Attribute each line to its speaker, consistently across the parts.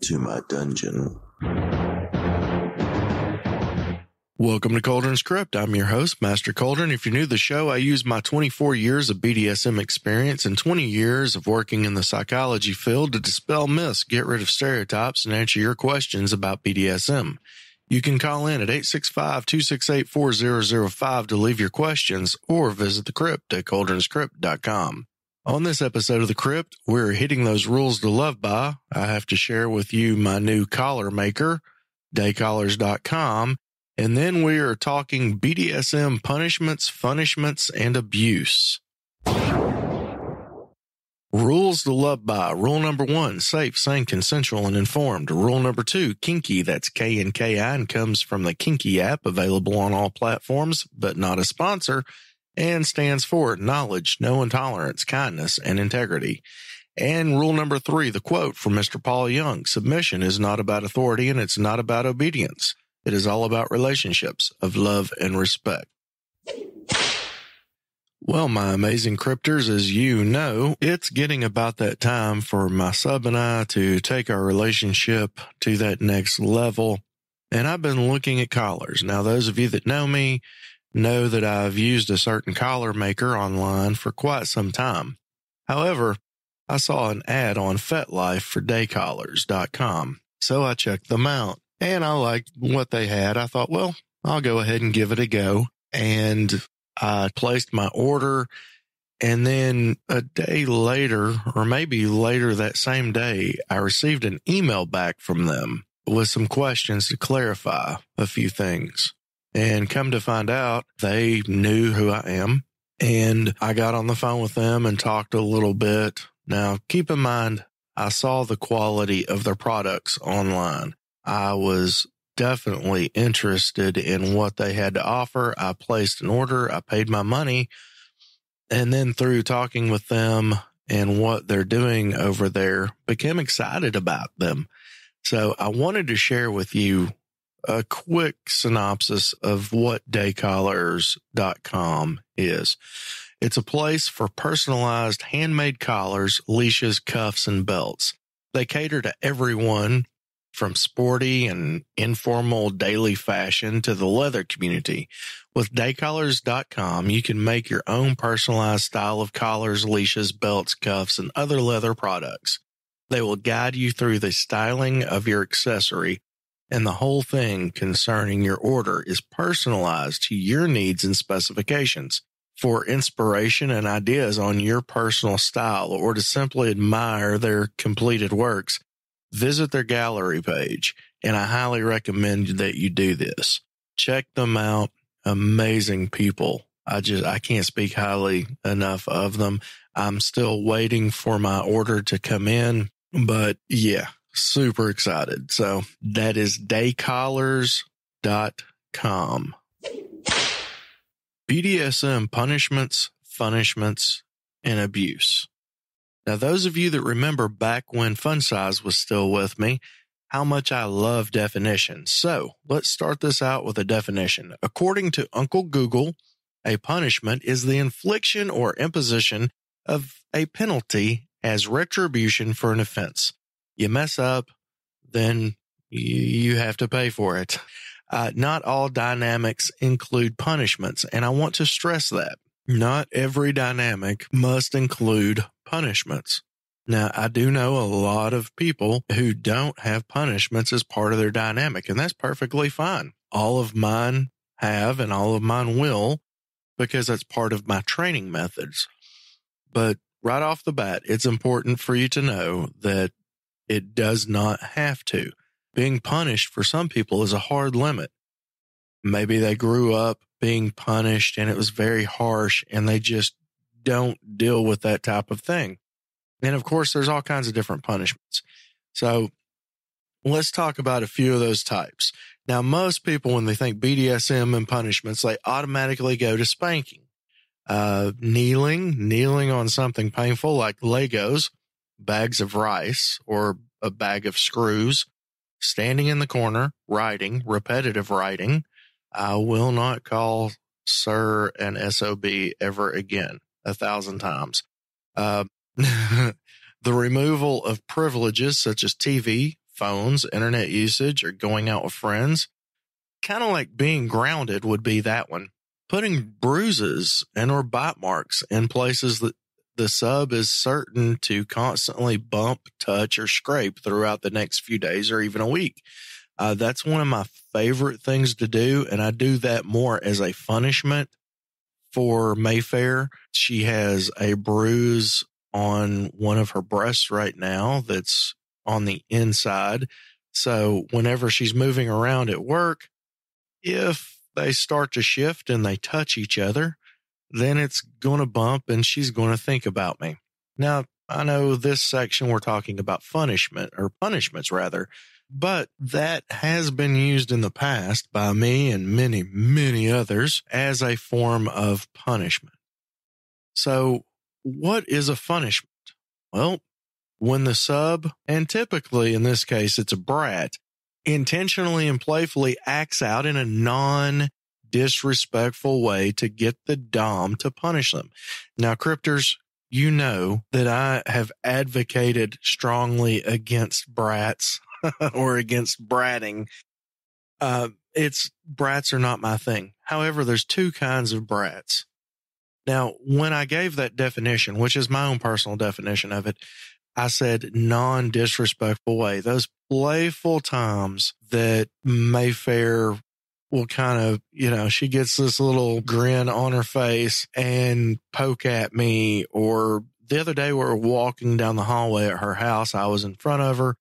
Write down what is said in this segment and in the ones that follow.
Speaker 1: to my dungeon.
Speaker 2: Welcome to Cauldron's Crypt. I'm your host, Master Cauldron. If you're new to the show, I use my 24 years of BDSM experience and 20 years of working in the psychology field to dispel myths, get rid of stereotypes, and answer your questions about BDSM. You can call in at 865-268-4005 to leave your questions or visit the crypt at cauldronscrypt.com. On this episode of The Crypt, we're hitting those rules to love by. I have to share with you my new collar maker, daycollars.com. And then we are talking BDSM punishments, funishments, and abuse. Rules to love by. Rule number 1, safe, sane, consensual, and informed. Rule number 2, kinky. That's KNKI and comes from the KNKI app, available on all platforms, but not a sponsor, and stands for knowledge, no intolerance, kindness, and integrity. And rule number 3, the quote from Mr. Paul Young, submission is not about authority and it's not about obedience. It is all about relationships of love and respect. Well, my amazing crypters, as you know, it's getting about that time for my sub and I to take our relationship to that next level. And I've been looking at collars. Now, those of you that know me know that I've used a certain collar maker online for quite some time. However, I saw an ad on FetLife for daycollars.com. So I checked them out. And I liked what they had. I thought, well, I'll go ahead and give it a go. And I placed my order. And then a day later, or maybe later that same day, I received an email back from them with some questions to clarify a few things. And come to find out, they knew who I am. And I got on the phone with them and talked a little bit. Now, keep in mind, I saw the quality of their products online. I was definitely interested in what they had to offer. I placed an order. I paid my money. And then through talking with them and what they're doing over there, became excited about them. So I wanted to share with you a quick synopsis of what daycollars.com is. It's a place for personalized handmade collars, leashes, cuffs, and belts. They cater to everyone from sporty and informal daily fashion to the leather community. With daycollars.com, you can make your own personalized style of collars, leashes, belts, cuffs, and other leather products. They will guide you through the styling of your accessory, and the whole thing concerning your order is personalized to your needs and specifications. For inspiration and ideas on your personal style or to simply admire their completed works, visit their gallery page, and I highly recommend that you do this. Check them out. Amazing people. I can't speak highly enough of them. I'm still waiting for my order to come in, but yeah, super excited. So that is daycollars.com. BDSM punishments, funishments, and abuse. Now, those of you that remember back when Fun Size was still with me, how much I love definitions. So let's start this out with a definition. According to Uncle Google, a punishment is the infliction or imposition of a penalty as retribution for an offense. You mess up, then you have to pay for it. Not all dynamics include punishments, and I want to stress that. Not every dynamic must include punishments. Now, I do know a lot of people who don't have punishments as part of their dynamic, and that's perfectly fine. All of mine have, and all of mine will, because that's part of my training methods. But right off the bat, it's important for you to know that it does not have to. Being punished for some people is a hard limit. Maybe they grew up being punished and it was very harsh and they just don't deal with that type of thing. And of course, there's all kinds of different punishments. So let's talk about a few of those types. Now, most people, when they think BDSM and punishments, they automatically go to spanking. Kneeling on something painful like Legos, bags of rice, or a bag of screws, standing in the corner, writing, repetitive writing. I will not call sir an SOB ever again, 1,000 times. The removal of privileges such as TV, phones, internet usage, or going out with friends. Kind of like being grounded would be that one. Putting bruises and or bite marks in places that the sub is certain to constantly bump, touch, or scrape throughout the next few days or even a week. That's one of my favorite things to do, and I do that more as a punishment for Mayfair. She has a bruise on one of her breasts right now that's on the inside. So whenever she's moving around at work, if they start to shift and they touch each other, then it's going to bump and she's going to think about me. Now, I know this section we're talking about punishments rather, but that has been used in the past by me and many, many others as a form of punishment. So what is a punishment? Well, when the sub, and typically in this case it's a brat, intentionally and playfully acts out in a non-disrespectful way to get the dom to punish them. Now, Crypters, you know that I have advocated strongly against brats or against bratting. Brats are not my thing. However, there's two kinds of brats. Now, when I gave that definition, which is my own personal definition of it, I said non-disrespectful way. Those playful times that Mayfair will kind of, she gets this little grin on her face and poke at me. Or the other day we were walking down the hallway at her house. I was in front of her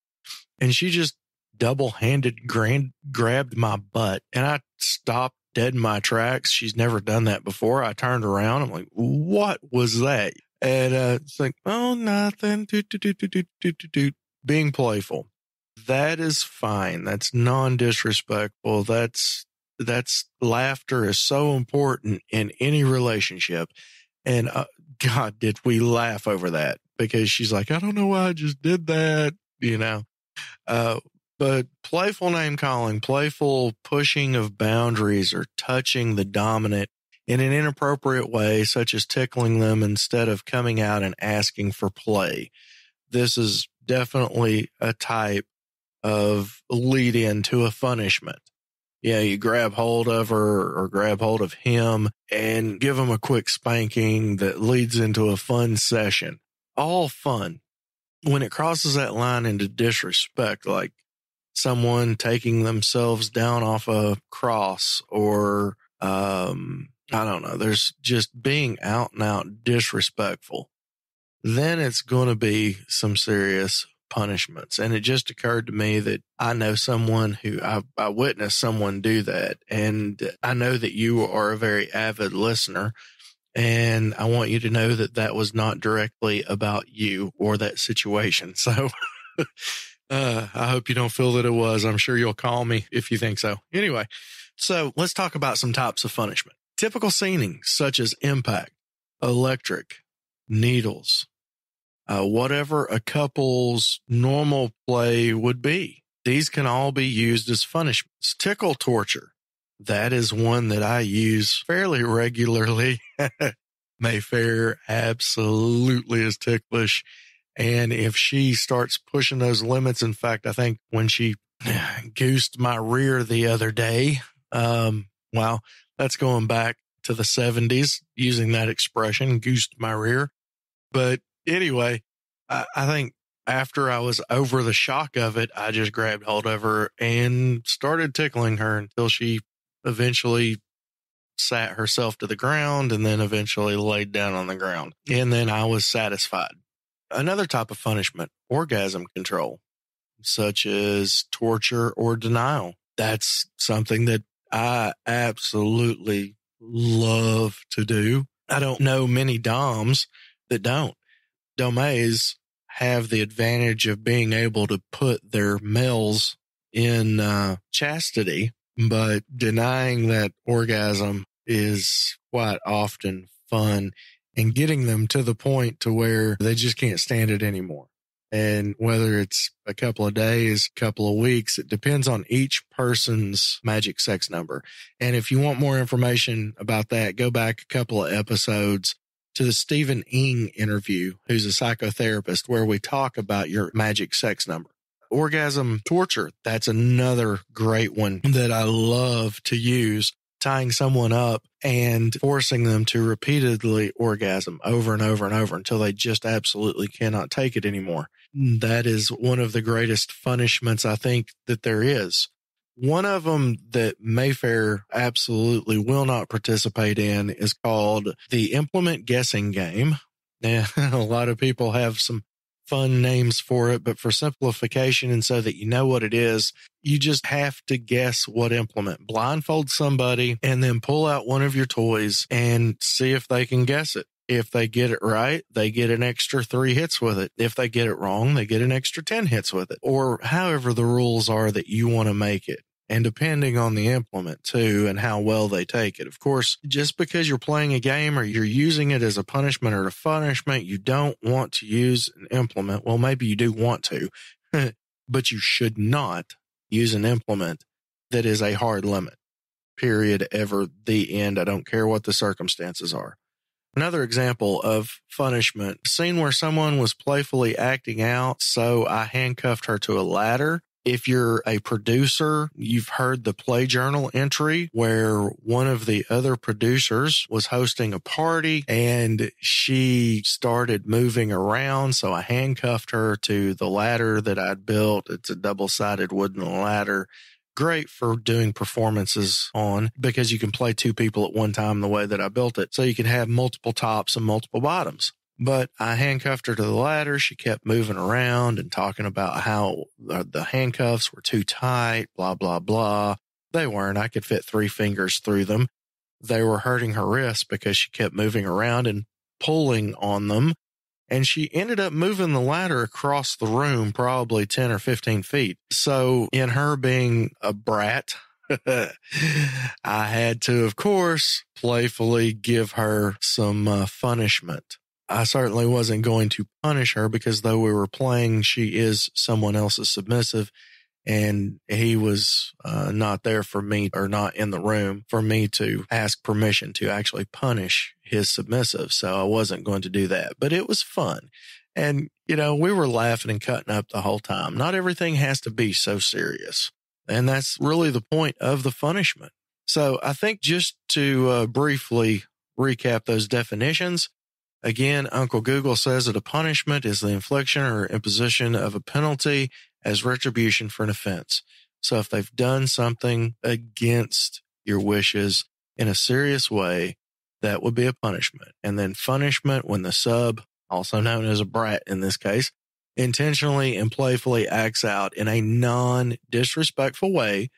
Speaker 2: and she just double-handed grabbed my butt, and I stopped dead in my tracks. She's never done that before. I turned around. I'm like, what was that? And it's like, oh, nothing. Being playful. That is fine. That's non-disrespectful. That's laughter is so important in any relationship. And God, did we laugh over that, because she's like, I don't know why I just did that, but playful name calling, playful pushing of boundaries or touching the dominant in an inappropriate way, such as tickling them instead of coming out and asking for play. This is definitely a type of lead in to a punishment. Yeah, you grab hold of her or grab hold of him and give them a quick spanking that leads into a fun session. All fun. When it crosses that line into disrespect, like someone taking themselves down off a cross or, I don't know, there's just being out and out disrespectful, then it's going to be some serious punishments. And it just occurred to me that I know someone who I witnessed someone do that. And I know that you are a very avid listener. And I want you to know that that was not directly about you or that situation. So I hope you don't feel that it was. I'm sure you'll call me if you think so. Anyway, so let's talk about some types of punishment. Typical scening, such as impact, electric, needles, whatever a couple's normal play would be. These can all be used as punishments. Tickle torture. That is one that I use fairly regularly. Mayfair absolutely is ticklish. And if she starts pushing those limits, in fact, I think when she goosed my rear the other day, well, that's going back to the 70s using that expression, goosed my rear. But anyway, I think after I was over the shock of it, I just grabbed hold of her and started tickling her until she eventually sat herself to the ground and then eventually laid down on the ground. And then I was satisfied. Another type of punishment, orgasm control, such as torture or denial. That's something that I absolutely love to do. I don't know many doms that don't. Domays have the advantage of being able to put their males in chastity, but denying that orgasm is quite often fun and getting them to the point to where they just can't stand it anymore. And whether it's a couple of days, a couple of weeks, it depends on each person's magic sex number. And if you want more information about that, go back a couple of episodes to the Stephen Ng interview, who's a psychotherapist, where we talk about your magic sex number. Orgasm torture, that's another great one that I love to use. Tying someone up and forcing them to repeatedly orgasm over and over and over until they just absolutely cannot take it anymore. That is one of the greatest punishments I think that there is. One of them that Mayfair absolutely will not participate in is called the implement guessing game. Now, a lot of people have some fun names for it, but for simplification and so that you know what it is, you just have to guess what implement. Blindfold somebody and then pull out one of your toys and see if they can guess it. If they get it right, they get an extra 3 hits with it. If they get it wrong, they get an extra 10 hits with it, or however the rules are that you want to make it. And depending on the implement too and how well they take it. Of course, just because you're playing a game or you're using it as a punishment or a punishment, you don't want to use an implement. Well, maybe you do want to, but you should not use an implement that is a hard limit. Period. Ever. The end. I don't care what the circumstances are. Another example of punishment, a scene where someone was playfully acting out, so I handcuffed her to a ladder. If you're a producer, you've heard the play journal entry where one of the other producers was hosting a party and she started moving around. So I handcuffed her to the ladder that I'd built. It's a double-sided wooden ladder. Great for doing performances on because you can play 2 people at one time the way that I built it. So you can have multiple tops and multiple bottoms. But I handcuffed her to the ladder. She kept moving around and talking about how the handcuffs were too tight, blah, blah, blah. They weren't. I could fit 3 fingers through them. They were hurting her wrists because she kept moving around and pulling on them. And she ended up moving the ladder across the room, probably 10 or 15 feet. So in her being a brat, I had to, of course, playfully give her some punishment. I certainly wasn't going to punish her because though we were playing, she is someone else's submissive and he was not there for me or not in the room for me to ask permission to actually punish his submissive. So I wasn't going to do that, but it was fun. And, we were laughing and cutting up the whole time. Not everything has to be so serious. And that's really the point of the punishment. So I think just to briefly recap those definitions, again, Uncle Google says that a punishment is the infliction or imposition of a penalty as retribution for an offense. So if they've done something against your wishes in a serious way, that would be a punishment. And then punishment when the sub, also known as a brat in this case, intentionally and playfully acts out in a non-disrespectful way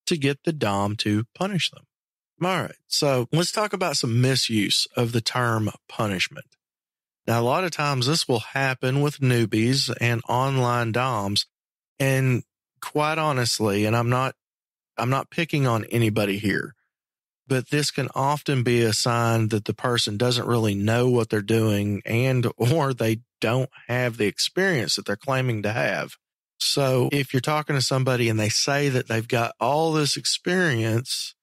Speaker 2: to get the dom to punish them. All right, so let's talk about some misuse of the term punishment. Now, a lot of times this will happen with newbies and online doms, and quite honestly, and I'm not picking on anybody here, but this can often be a sign that the person doesn't really know what they're doing and or they don't have the experience that they're claiming to have. So if you're talking to somebody and they say that they've got all this experience,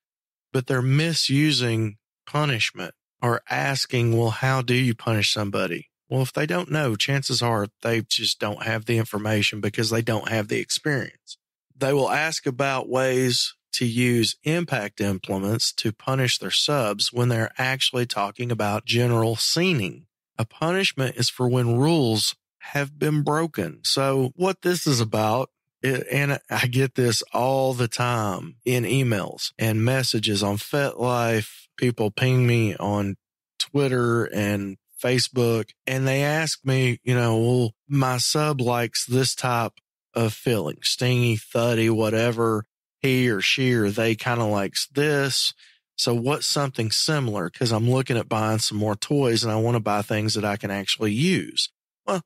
Speaker 2: but they're misusing punishment or asking, well, how do you punish somebody? Well, if they don't know, chances are they just don't have the information because they don't have the experience. They will ask about ways to use impact implements to punish their subs when they're actually talking about general scening. A punishment is for when rules have been broken. So what this is about, and I get this all the time in emails and messages on FetLife. People ping me on Twitter and Facebook, and they ask me, well, my sub likes this type of feeling, stingy, thuddy, whatever. He or she or they kind of likes this. So what's something similar? Because I'm looking at buying some more toys and I want to buy things that I can actually use. Well,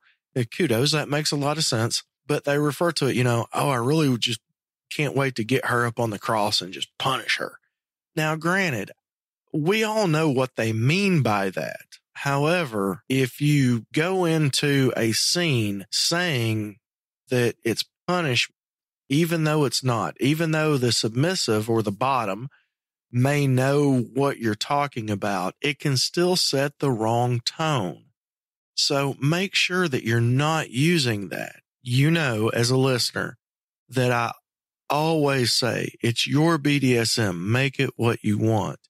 Speaker 2: kudos. That makes a lot of sense. But they refer to it, I really just can't wait to get her up on the cross and just punish her. Now, granted, we all know what they mean by that. However, if you go into a scene saying that it's punishment, even though it's not, even though the submissive or the bottom may know what you're talking about, it can still set the wrong tone. So make sure that you're not using that. you know, as a listener, that I always say it's your BDSM. Make it what you want.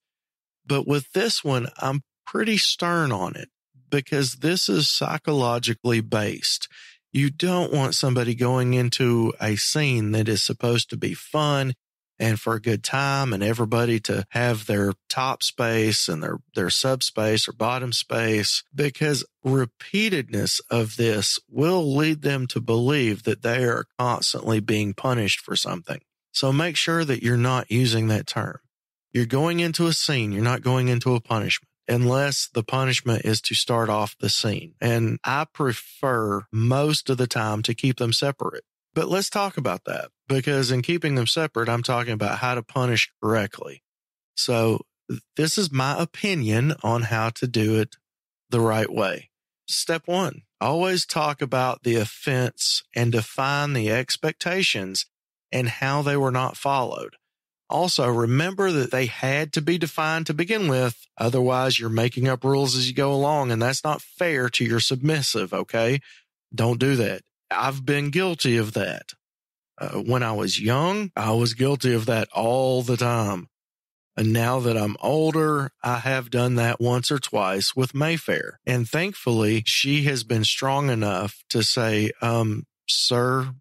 Speaker 2: But with this one, I'm pretty stern on it because this is psychologically based. You don't want somebody going into a scene that is supposed to be fun and for a good time and everybody to have their top space and their subspace or bottom space, because repeatedness of this will lead them to believe that they are constantly being punished for something. So make sure that you're not using that term. You're going into a scene. You're not going into a punishment unless the punishment is to start off the scene. And I prefer most of the time to keep them separate. But let's talk about that, because in keeping them separate, I'm talking about how to punish correctly. So this is my opinion on how to do it the right way. Step 1, always talk about the offense and define the expectations and how they were not followed. Also, remember that they had to be defined to begin with. Otherwise, you're making up rules as you go along, and that's not fair to your submissive, okay? Don't do that. I've been guilty of that. When I was young, I was guilty of that all the time. And now that I'm older, I have done that once or twice with Mayfair. And thankfully, she has been strong enough to say, sir,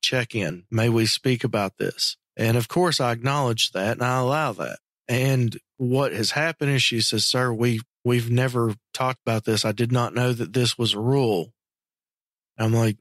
Speaker 2: check in. May we speak about this? And of course, I acknowledge that and I allow that. And what has happened is she says, sir, we've never talked about this. I did not know that this was a rule. I'm like,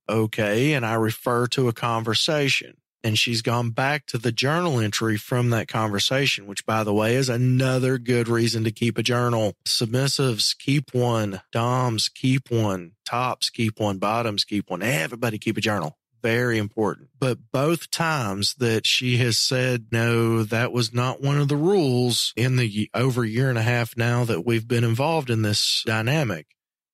Speaker 2: okay. And I refer to a conversation. And she's gone back to the journal entry from that conversation, which, by the way, is another good reason to keep a journal. Submissives, keep one. Doms, keep one. Tops, keep one. Bottoms, keep one. Everybody keep a journal. Very important. But both times that she has said, no, that was not one of the rules in the over a year and a half now that we've been involved in this dynamic,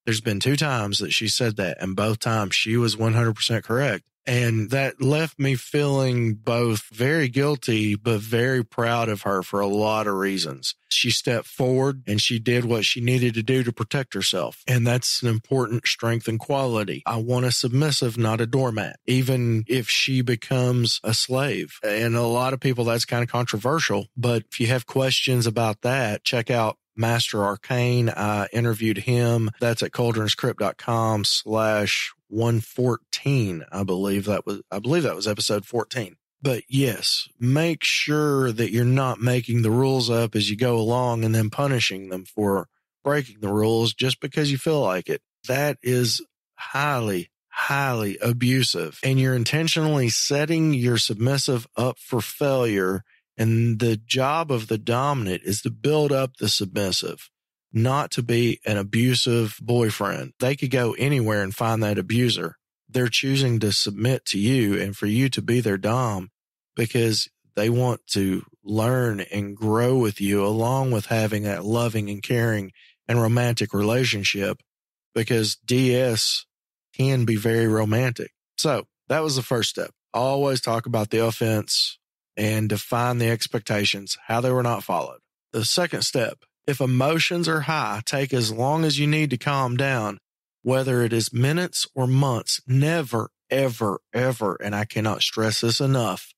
Speaker 2: there's been 2 times that she said that, and both times she was 100% correct. And that left me feeling both very guilty, but very proud of her for a lot of reasons. She stepped forward and she did what she needed to do to protect herself. And that's an important strength and quality. I want a submissive, not a doormat, even if she becomes a slave. And a lot of people, that's kind of controversial. But if you have questions about that, check out Master Arcane. I interviewed him. That's at cauldronscript.com/114. I believe that was episode 14. But yes, make sure that you're not making the rules up as you go along and then punishing them for breaking the rules just because you feel like it. That is highly, highly abusive. And you're intentionally setting your submissive up for failure. And the job of the dominant is to build up the submissive, not to be an abusive boyfriend. They could go anywhere and find that abuser. They're choosing to submit to you and for you to be their dom because they want to learn and grow with you along with having that loving and caring and romantic relationship, because DS can be very romantic. So that was the first step. Always talk about the offense and define the expectations, how they were not followed. The second step, if emotions are high, take as long as you need to calm down, whether it is minutes or months. Never, ever, ever, and I cannot stress this enough,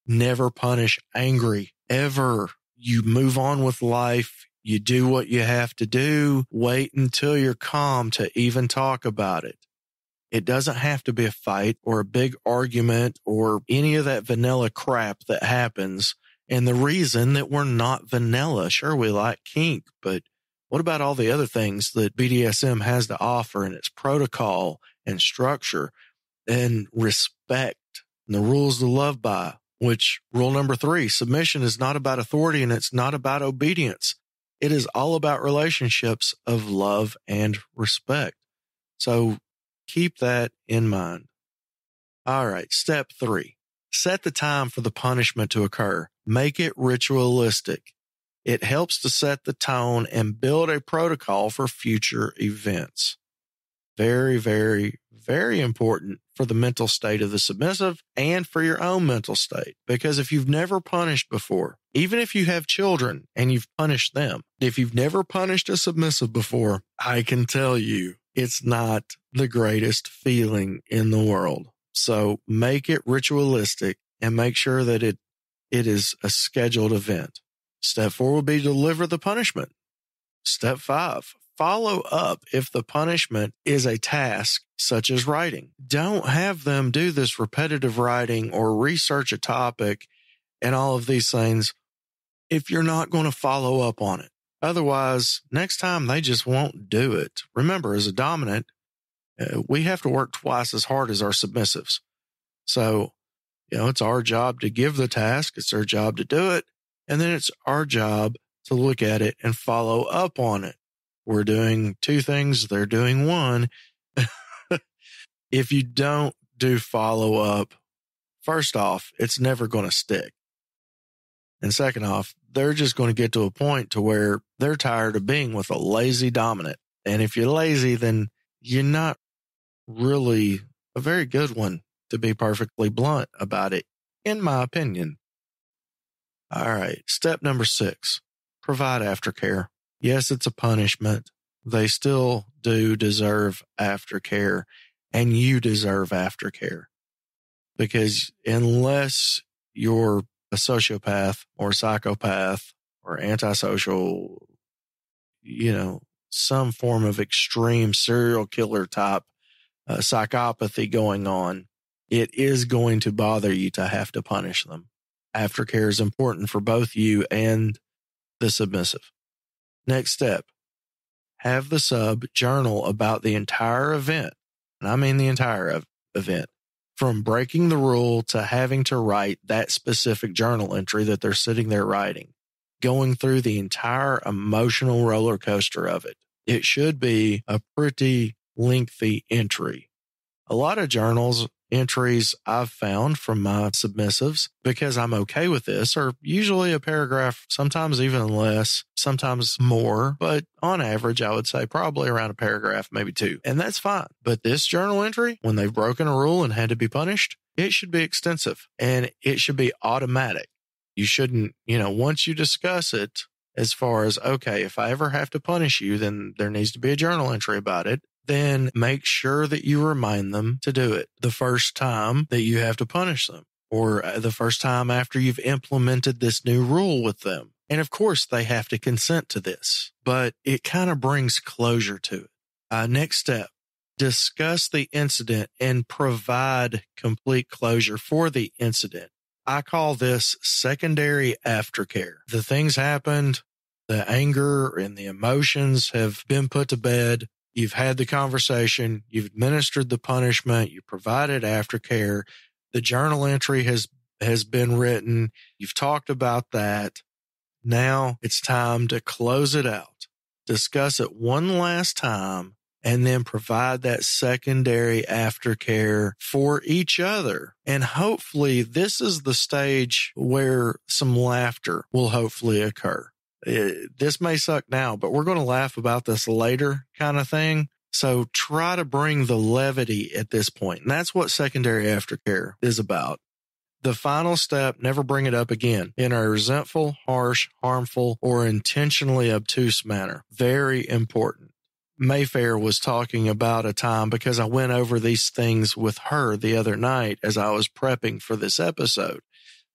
Speaker 2: never punish angry, ever. You move on with life. You do what you have to do. Wait until you're calm to even talk about it. It doesn't have to be a fight or a big argument or any of that vanilla crap that happens. And the reason that we're not vanilla, sure, we like kink, but what about all the other things that BDSM has to offer in its protocol and structure and respect and the rules to love by, which rule number 3, submission is not about authority and it's not about obedience. It is all about relationships of love and respect. So keep that in mind. All right. Step 3, set the time for the punishment to occur. Make it ritualistic. It helps to set the tone and build a protocol for future events. Very, very, very important for the mental state of the submissive and for your own mental state. Because if you've never punished before, even if you have children and you've punished them, if you've never punished a submissive before, I can tell you it's not the greatest feeling in the world. So make it ritualistic and make sure that it is a scheduled event. Step 4 will be deliver the punishment. Step 5, follow up if the punishment is a task such as writing. Don't have them do this repetitive writing or research a topic and all of these things if you're not going to follow up on it. Otherwise, next time they just won't do it. Remember, as a dominant, we have to work twice as hard as our submissives. So, it's our job to give the task. It's their job to do it. And then it's our job to look at it and follow up on it. We're doing 2 things. They're doing 1. If you don't do follow up, first off, it's never going to stick. And second off, they're just going to get to a point to where they're tired of being with a lazy dominant. And if you're lazy, then you're not really a very good one, to be perfectly blunt about it, in my opinion. All right. Step number 6, provide aftercare. Yes, it's a punishment. They still do deserve aftercare, and you deserve aftercare. Because unless you're a sociopath or psychopath or antisocial, some form of extreme serial killer type psychopathy going on, it is going to bother you to have to punish them. Aftercare is important for both you and the submissive. Next step, have the sub journal about the entire event. And I mean the entire event. From breaking the rule to having to write that specific journal entry that they're sitting there writing, going through the entire emotional roller coaster of it. It should be a pretty lengthy entry. A lot of journals entries I've found from my submissives, because I'm okay with this, are usually a paragraph, sometimes even less, sometimes more, but on average, I would say probably around a paragraph, maybe 2. And that's fine. But this journal entry, when they've broken a rule and had to be punished, it should be extensive and it should be automatic. You shouldn't, once you discuss it, as far as, okay, if I ever have to punish you, then there needs to be a journal entry about it. Then make sure that you remind them to do it the first time that you have to punish them, or the first time after you've implemented this new rule with them. And of course, they have to consent to this, but it kind of brings closure to it. Next step, discuss the incident and provide complete closure for the incident. I call this secondary aftercare. The things happened, the anger and the emotions have been put to bed. You've had the conversation, you've administered the punishment, you provided aftercare, the journal entry has been written, you've talked about that. Now it's time to close it out, discuss it one last time, and then provide that secondary aftercare for each other. And hopefully this is the stage where some laughter will hopefully occur. This may suck now, but we're going to laugh about this later kind of thing. So try to bring the levity at this point. And that's what secondary aftercare is about. The final step, never bring it up again in a resentful, harsh, harmful, or intentionally obtuse manner. Very important. Mayfair was talking about a time, because I went over these things with her the other night as I was prepping for this episode.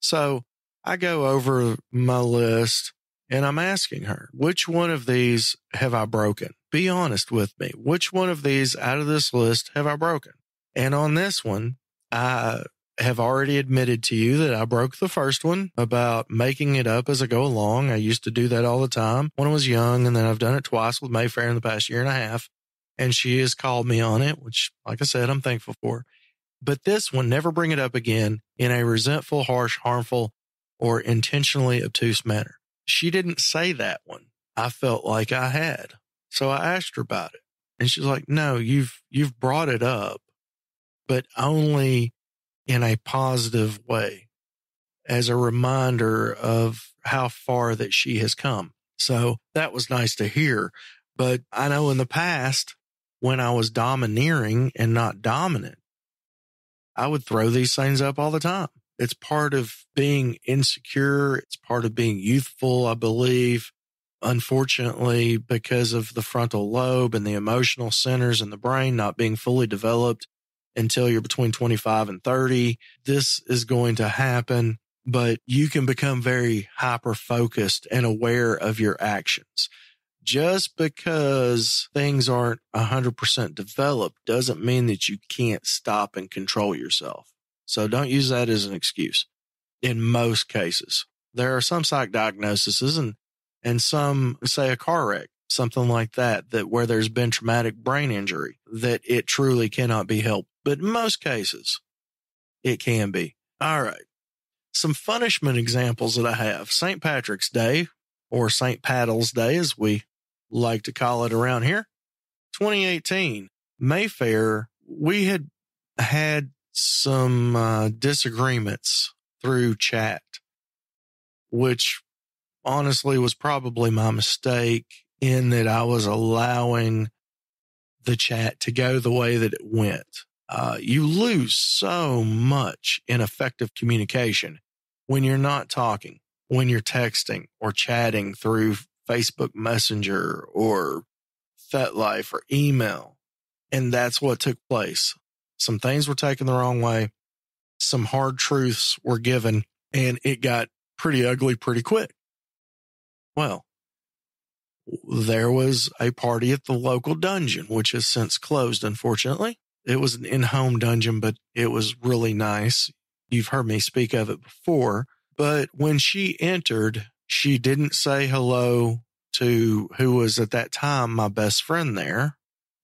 Speaker 2: So I go over my list and I'm asking her, which one of these have I broken? Be honest with me. Which one of these out of this list have I broken? And on this one, I have already admitted to you that I broke the first one about making it up as I go along. I used to do that all the time when I was young, and then I've done it twice with Mayfair in the past year and a half, and she has called me on it, which, like I said, I'm thankful for. But this one, never bring it up again in a resentful, harsh, harmful, or intentionally obtuse manner. She didn't say that one. I felt like I had. So I asked her about it, and she's like, no, you've brought it up, but only in a positive way, as a reminder of how far that she has come. So that was nice to hear. But I know in the past, when I was domineering and not dominant, I would throw these things up all the time. It's part of being insecure. It's part of being youthful, I believe. unfortunately, because of the frontal lobe and the emotional centers in the brain not being fully developed until you're between 25 and 30, this is going to happen, but you can become very hyper-focused and aware of your actions. Just because things aren't 100% developed doesn't mean that you can't stop and control yourself. So don't use that as an excuse. In most cases, there are some psych diagnoses and some, say, a car wreck, something like that where there's been traumatic brain injury, that it truly cannot be helped. But in most cases, it can be. All right. Some punishment examples that I have. St. Patrick's Day, or St. Paddle's Day, as we like to call it around here. 2018, Mayfair, we had some disagreements through chat, which honestly was probably my mistake in that I was allowing the chat to go the way that it went. You lose so much in effective communication when you're not talking, when you're texting or chatting through Facebook Messenger or FetLife or email. And that's what took place. Some things were taken the wrong way. Some hard truths were given, and it got pretty ugly pretty quick. Well, there was a party at the local dungeon, which has since closed, unfortunately. It was an in-home dungeon, but it was really nice. You've heard me speak of it before. But when she entered, she didn't say hello to who was at that time my best friend there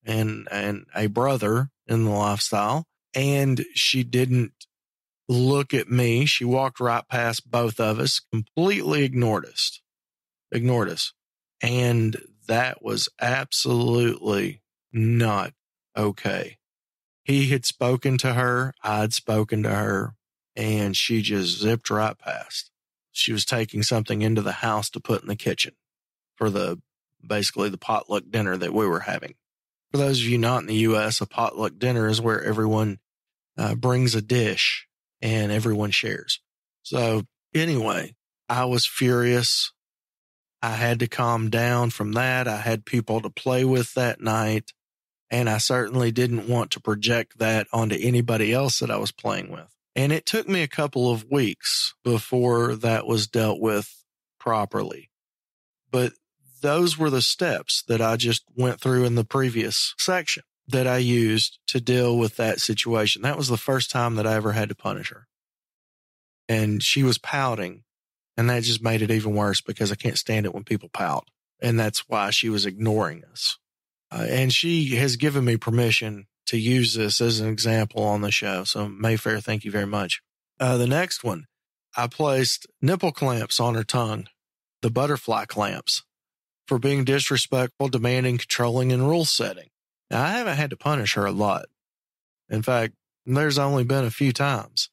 Speaker 2: and a brother in the lifestyle. And she didn't look at me. She walked right past both of us, completely ignored us. And that was absolutely not okay. He had spoken to her. I'd spoken to her, and she just zipped right past. She was taking something into the house to put in the kitchen for basically the potluck dinner that we were having. For those of you not in the U.S., a potluck dinner is where everyone brings a dish and everyone shares. So anyway, I was furious. I had to calm down from that. I had people to play with that night, and I certainly didn't want to project that onto anybody else that I was playing with. And it took me a couple of weeks before that was dealt with properly. But those were the steps that I just went through in the previous section that I used to deal with that situation. That was the first time that I ever had to punish her. And she was pouting, and that just made it even worse because I can't stand it when people pout. And that's why she was ignoring us. And she has given me permission to use this as an example on the show. So Mayfair, thank you very much. The next one, I placed nipple clamps on her tongue, the butterfly clamps, for being disrespectful, demanding, controlling, and rule setting. Now, I haven't had to punish her a lot. In fact, there's only been a few times.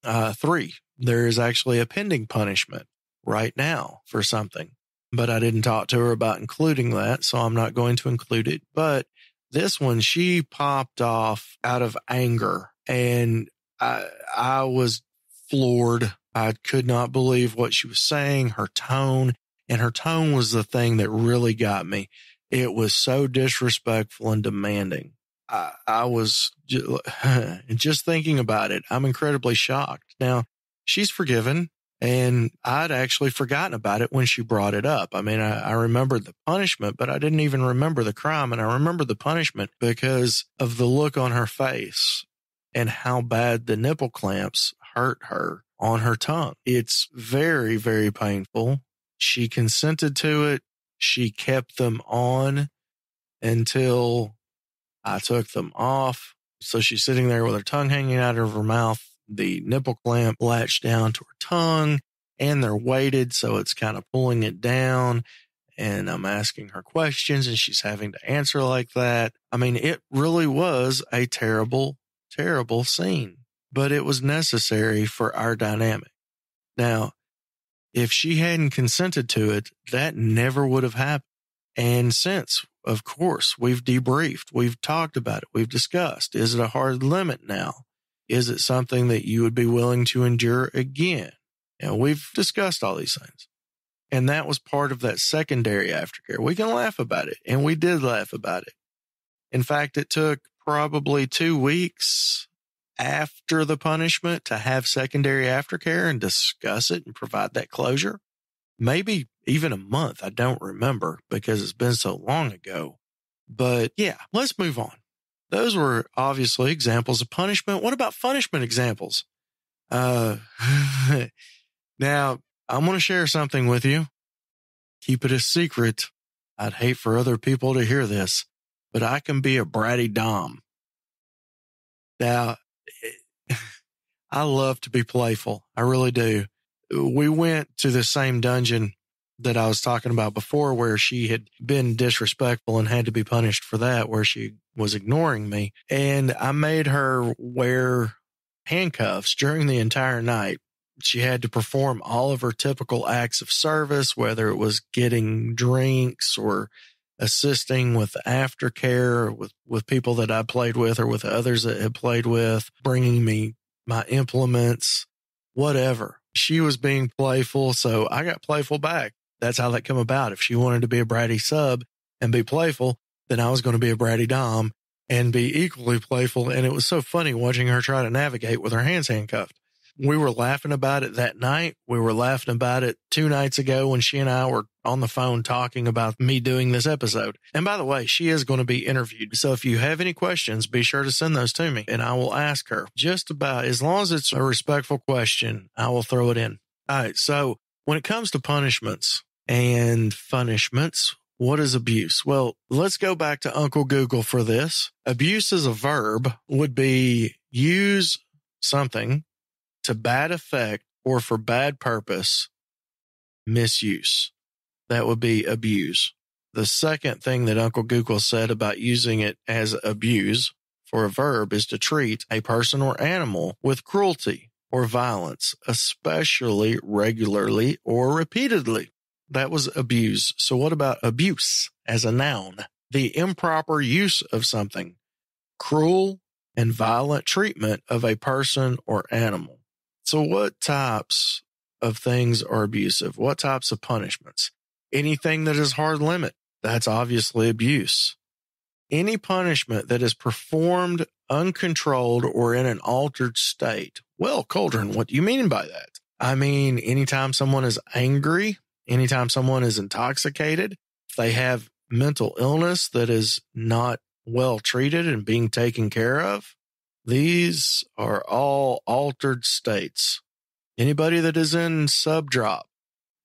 Speaker 2: 3, there is actually a pending punishment right now for something, but I didn't talk to her about including that, so I'm not going to include it. But this one, she popped off out of anger, and I was floored. I could not believe what she was saying, her tone, and her tone was the thing that really got me. It was so disrespectful and demanding. I was just thinking about it. I'm incredibly shocked. Now, she's forgiven, and I'd actually forgotten about it when she brought it up. I mean, I remembered the punishment, but I didn't even remember the crime. And I remember the punishment because of the look on her face and how bad the nipple clamps hurt her on her tongue. It's very, very painful. She consented to it. She kept them on until I took them off. So she's sitting there with her tongue hanging out of her mouth. The nipple clamp latched down to her tongue, and they're weighted, so it's kind of pulling it down. And I'm asking her questions, and she's having to answer like that. I mean, it really was a terrible, terrible scene, but it was necessary for our dynamic. Now, if she hadn't consented to it, that never would have happened. And since, of course, we've debriefed, we've talked about it, we've discussed, is it a hard limit now? Is it something that you would be willing to endure again? And we've discussed all these things. And that was part of that secondary aftercare. We can laugh about it. And we did laugh about it. In fact, it took probably 2 weeks after the punishment to have secondary aftercare and discuss it and provide that closure. Maybe even a month. I don't remember because it's been so long ago. But yeah, let's move on. Those were obviously examples of punishment. What about punishment examples? Now, I'm going to share something with you. Keep it a secret. I'd hate for other people to hear this, but I can be a bratty dom. Now, I love to be playful. I really do. We went to the same dungeon that I was talking about before where she had been disrespectful and had to be punished for that, where she was ignoring me. And I made her wear handcuffs during the entire night. She had to perform all of her typical acts of service, whether it was getting drinks or assisting with aftercare with people that I played with or with others that had played with, bringing me my implements, whatever. She was being playful, so I got playful back. That's how that came about. If she wanted to be a bratty sub and be playful, then I was going to be a bratty dom and be equally playful. And it was so funny watching her try to navigate with her hands handcuffed. We were laughing about it that night. We were laughing about it 2 nights ago when she and I were on the phone talking about me doing this episode. And by the way, she is going to be interviewed. So if you have any questions, be sure to send those to me and I will ask her just about, as long as it's a respectful question, I will throw it in. All right. So when it comes to punishments and punishments, what is abuse? Well, let's go back to Uncle Google for this. Abuse as a verb would be use something to bad effect or for bad purpose, misuse. That would be abuse. The second thing that Uncle Google said about using it as abuse for a verb is to treat a person or animal with cruelty or violence, especially regularly or repeatedly. That was abuse. So what about abuse as a noun? The improper use of something, cruel and violent treatment of a person or animal. So what types of things are abusive? What types of punishments? Anything that is hard limit, that's obviously abuse. Any punishment that is performed uncontrolled or in an altered state. Well, Cauldron, what do you mean by that? I mean, anytime someone is angry, anytime someone is intoxicated, if they have mental illness that is not well treated and being taken care of, these are all altered states. Anybody that is in sub drop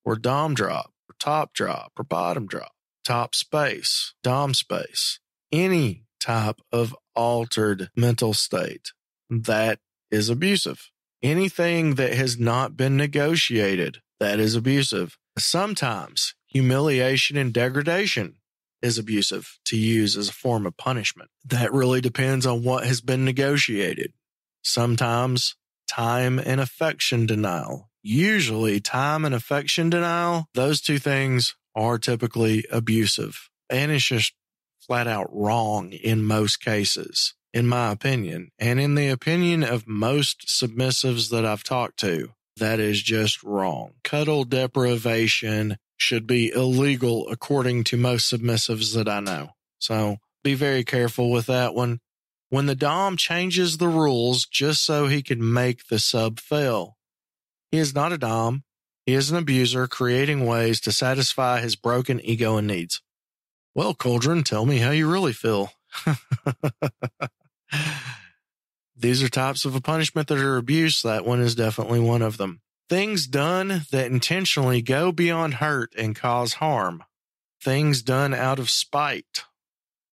Speaker 2: or dom drop or top drop or bottom drop, top space, dom space, any type of altered mental state, that is abusive. Anything that has not been negotiated, that is abusive. Sometimes humiliation and degradation is abusive to use as a form of punishment. That really depends on what has been negotiated. Sometimes time and affection denial. Usually time and affection denial, those two things are typically abusive. And it's just flat out wrong in most cases, in my opinion. And in the opinion of most submissives that I've talked to, that is just wrong. Cuddle deprivation should be illegal according to most submissives that I know. So be very careful with that one. When the dom changes the rules just so he can make the sub fail, he is not a dom. He is an abuser creating ways to satisfy his broken ego and needs. Well, Cauldron, tell me how you really feel. These are types of a punishment that are abuse. That one is definitely one of them. Things done that intentionally go beyond hurt and cause harm. Things done out of spite.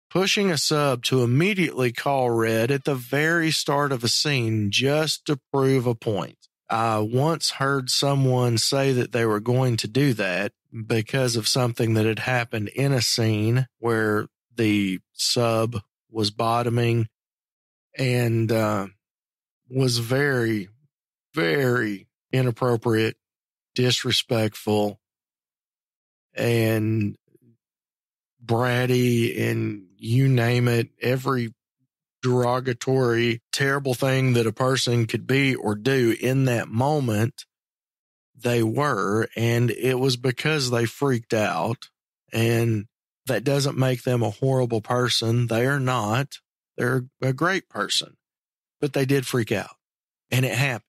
Speaker 2: Pushing a sub to immediately call red at the very start of a scene just to prove a point. I once heard someone say that they were going to do that because of something that had happened in a scene where the sub was bottoming and was very, very inappropriate, disrespectful, and bratty, and you name it, every derogatory, terrible thing that a person could be or do in that moment. they were, and it was because they freaked out. And that doesn't make them a horrible person. They are not. They're a great person, but they did freak out, and it happens.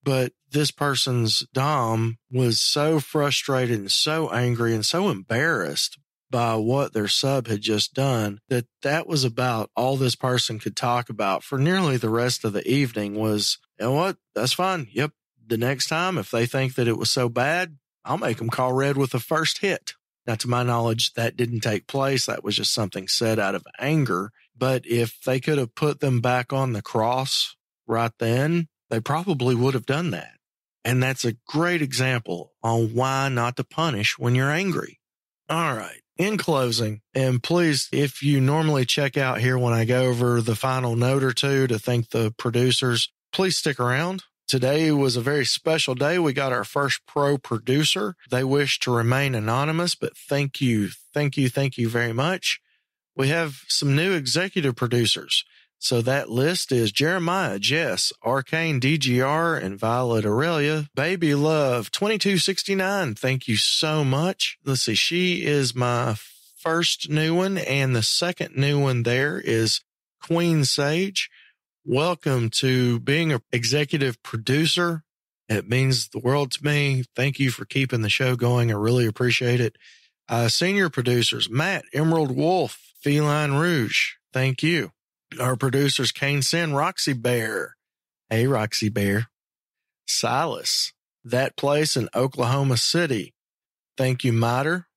Speaker 2: But this person's dom was so frustrated and so angry and so embarrassed by what their sub had just done that was about all this person could talk about for nearly the rest of the evening was, you know what? That's fine. Yep. The next time, if they think that it was so bad, I'll make them call red with the first hit. Now, to my knowledge, that didn't take place. That was just something said out of anger. But if they could have put them back on the cross right then, they probably would have done that. And that's a great example on why not to punish when you're angry. All right. In closing, and please, if you normally check out here when I go over the final note or two to thank the producers, please stick around. Today was a very special day. We got our first pro producer. They wish to remain anonymous, but thank you very much. We have some new executive producers. So that list is Jeremiah, Jess, Arcane DGR, and Violet Aurelia. Baby Love 2269. Thank you so much. Let's see. She is my first new one, and the second new one there is Queen Sage. Welcome to being an executive producer. It means the world to me. Thank you for keeping the show going. I really appreciate it. Senior producers, Matt, Emerald Wolf, Feline Rouge. Thank you. Our producers, Kane Sin, Roxy Bear. Hey, Roxy Bear. Silas, That Place in Oklahoma City. Thank you, Miter.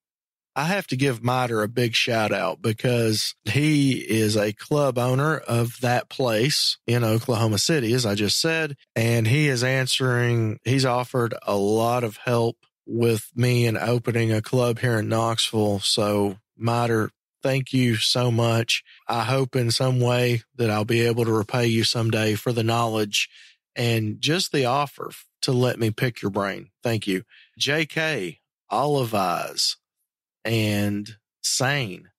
Speaker 2: I have to give Miter a big shout out because he is a club owner of That Place in Oklahoma City, as I just said, and he's offered a lot of help with me in opening a club here in Knoxville. So, Miter, thank you so much. I hope in some way that I'll be able to repay you someday for the knowledge and just the offer to let me pick your brain. Thank you. JK, Olive Eyes, and Sane,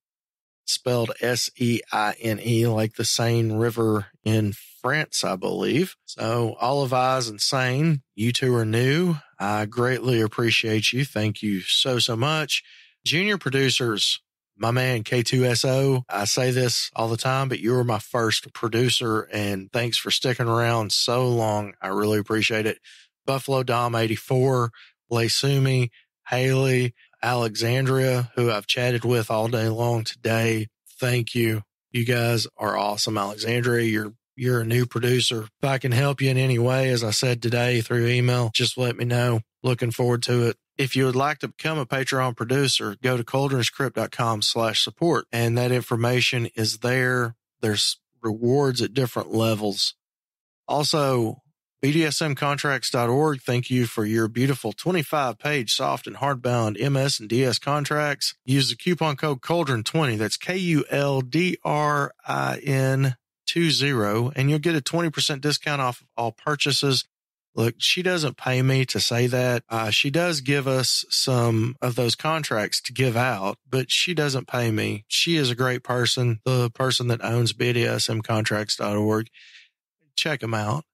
Speaker 2: spelled Seine, like the Seine River in France, I believe. So Olive Eyes and Sane, you two are new. I greatly appreciate you. Thank you so much. Junior producers, my man K2SO, I say this all the time, but you were my first producer, and thanks for sticking around so long. I really appreciate it. Buffalo Dom 84, Leisumi, Haley, Alexandria, who I've chatted with all day long today. Thank you. You guys are awesome. Alexandria, you're a new producer. If I can help you in any way, as I said today through email, just let me know. Looking forward to it. If you would like to become a Patreon producer, go to cauldronscript.com/support, and that information is there. There's rewards at different levels. Also, BDSMcontracts.org. Thank you for your beautiful 25-page soft and hardbound MS and DS contracts. Use the coupon code Cauldron20. That's KULDRIN20, and you'll get a 20% discount off of all purchases. Look, she doesn't pay me to say that. She does give us some of those contracts to give out, but she doesn't pay me. She is a great person, the person that owns BDSMcontracts.org. Check them out.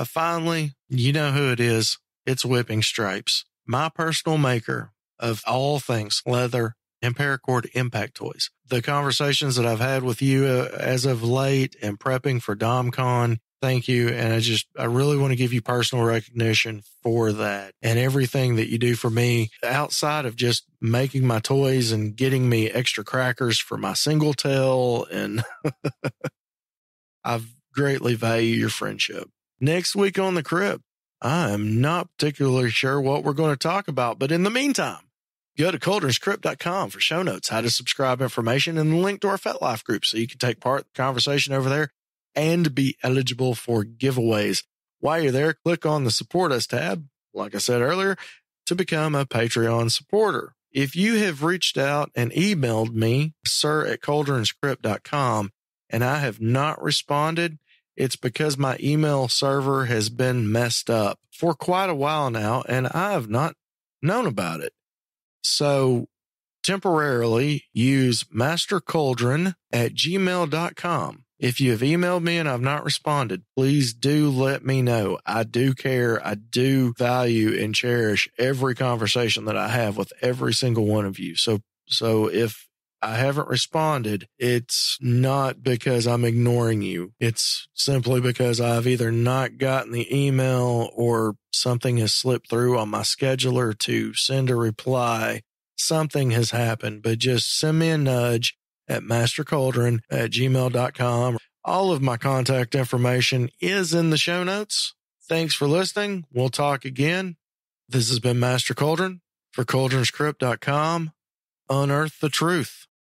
Speaker 2: Finally, you know who it is. It's Whipping Stripes, my personal maker of all things leather and paracord impact toys. The conversations that I've had with you as of late and prepping for DomCon, thank you. And I really want to give you personal recognition for that and everything that you do for me outside of just making my toys and getting me extra crackers for my single tail. And I greatly value your friendship. Next week on the Crypt, I am not particularly sure what we're going to talk about, but in the meantime, go to cauldronscript.com for show notes, how to subscribe information, and the link to our FetLife group so you can take part in the conversation over there and be eligible for giveaways. While you're there, click on the Support Us tab, like I said earlier, to become a Patreon supporter. If you have reached out and emailed me, sir@cauldronscript.com, and I have not responded, it's because my email server has been messed up for quite a while now, and I have not known about it. So temporarily use mastercauldron@gmail.com. If you have emailed me and I've not responded, please do let me know. I do care. I do value and cherish every conversation that I have with every single one of you. So if I haven't responded, it's not because I'm ignoring you. It's simply because I've either not gotten the email or something has slipped through on my scheduler to send a reply. Something has happened, but just send me a nudge at mastercauldron@gmail.com. All of my contact information is in the show notes. Thanks for listening. We'll talk again. This has been Master Cauldron for cauldronscript.com. Unearth the truth.